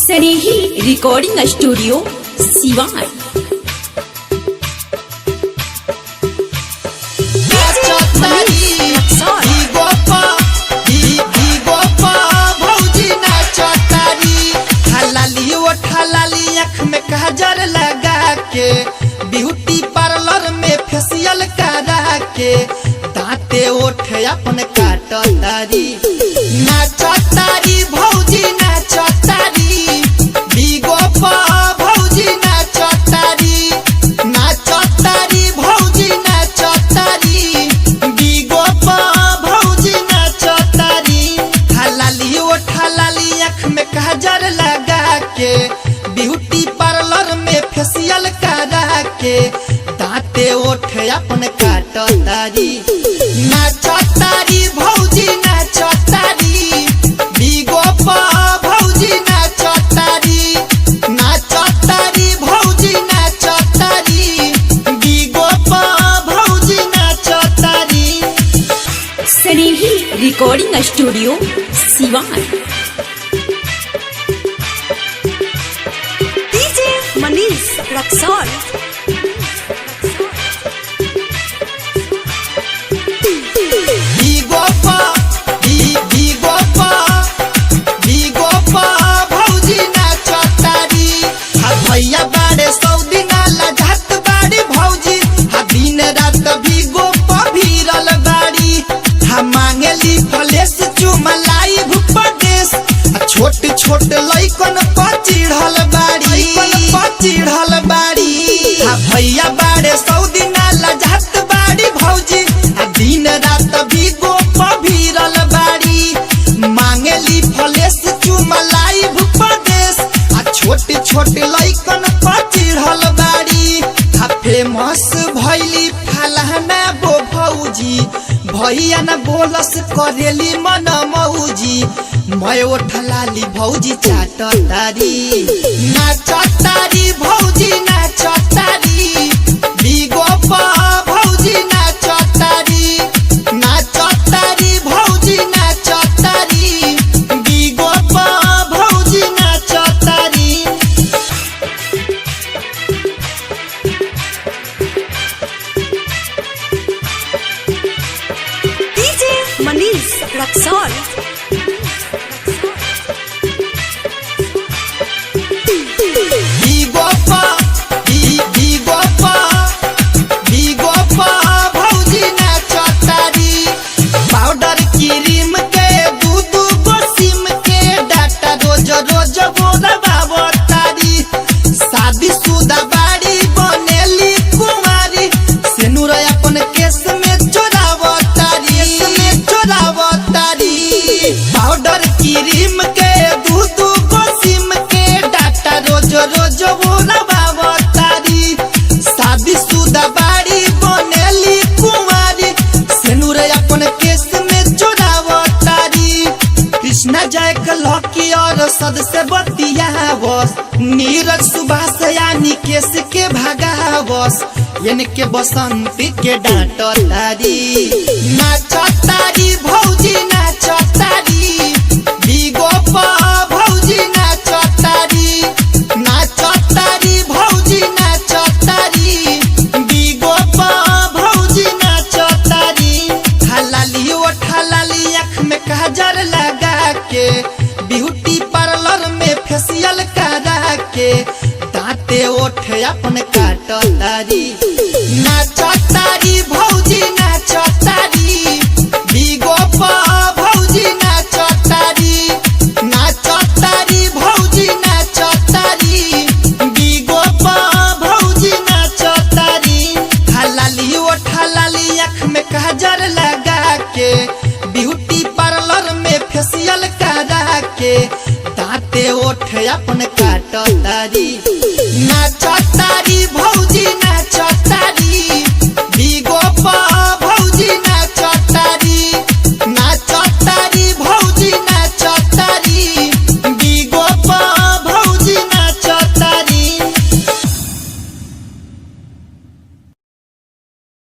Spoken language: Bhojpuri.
स्नेही रिकॉर्डिंग स्टूडियो सिवान। काजर लगा के ब्यूटी पार्लर में फेशियल करा के दांते ओठ अपन काटतारी नाचतारी भौजी नाचतारी बिगो पा भौजी नाचतारी नाचतारी भौजी नाचतारी बिगो पा भौजी नाचतारी हलाली ओठ हलाली आँख में काजर लगा के ब्यूटी पार्लर में फेशियल करा के दांते ओठ अपन काटतारी नाचतारी भौजी नाचतारी बिगो पा भौजी नाचतारी नाचतारी भौजी नाचतारी बिगो पा भौजी नाचतारी। स्नेही रिकॉर्डिंग स्टूडियो सिवान। मनीष रक्सौल। भैया बाड़े सऊदी नाला जात बाड़ी भौजी हा दिन रात भीगो पा भीरल बाड़ी हा मांगेली फलेस चुमलाई भूपदेश छोट छोट लइकन पा चिढ़ल बाड़ी हा भैया बाड़े सऊदी नाला जात बाड़ी भौजी हा दिन रात भीगो पा भीरल बाड़ी मांगेली फलेस चुमलाई भूपदेश छोट छोट लइकन पा चिढ़ल बाड़ी हा फेमस भैली फलाना बो भौजी भैया न बोलस करेली मन मौजी मैं ओठलाली भौजी चाटतारी नाचतारी भौजी नाचतारी बिगो पा भौजी नाचतारी नाचतारी भौजी नाचतारी बिगो पा भौजी नाचतारी। मनीष रक्सौल। पाउडर क्रीम के दूध गोसिम के डाटा रोज रोज बोलबावतारी शादी शुदा बाड़ी बनेली कुमारी सेनुर अपन केस में चोरावतारी पाउडर क्रीम के दूध गोसिम के डाटा रोज रोज बोलबावतारी शादी शुदा बाड़ी बनेली कुमारी सेनुर अपन केस में चोरावतारी कृष्णा जय लकी और सद से बतियावस नीरज सुभाष यानी केस के भगावस इनके बसंती के डांटतारी नाचतारी भौजी नाचतारी बिगो पा भौजी नाचतारी नाचतारी भौजी नाचतारी बिगो पा भौजी नाचतारी हलाली ओठ हलाली आँख में काजर लगा के ब्यूटी पार्लर में फेशियल करा के दांते ओठ अपन काटतारी नाचतारी भौजी नाचतारी बिगो पा भौजी नाचतारी नाचतारी भौजी नाचतारी बिगो पा भौजी नाचतारी हलाली ओठ हलाली आँख में काजर लगा के ब्यूटी पार्लर में फेशियल करा के दांते ओठ अपन काटतारी नाचतारी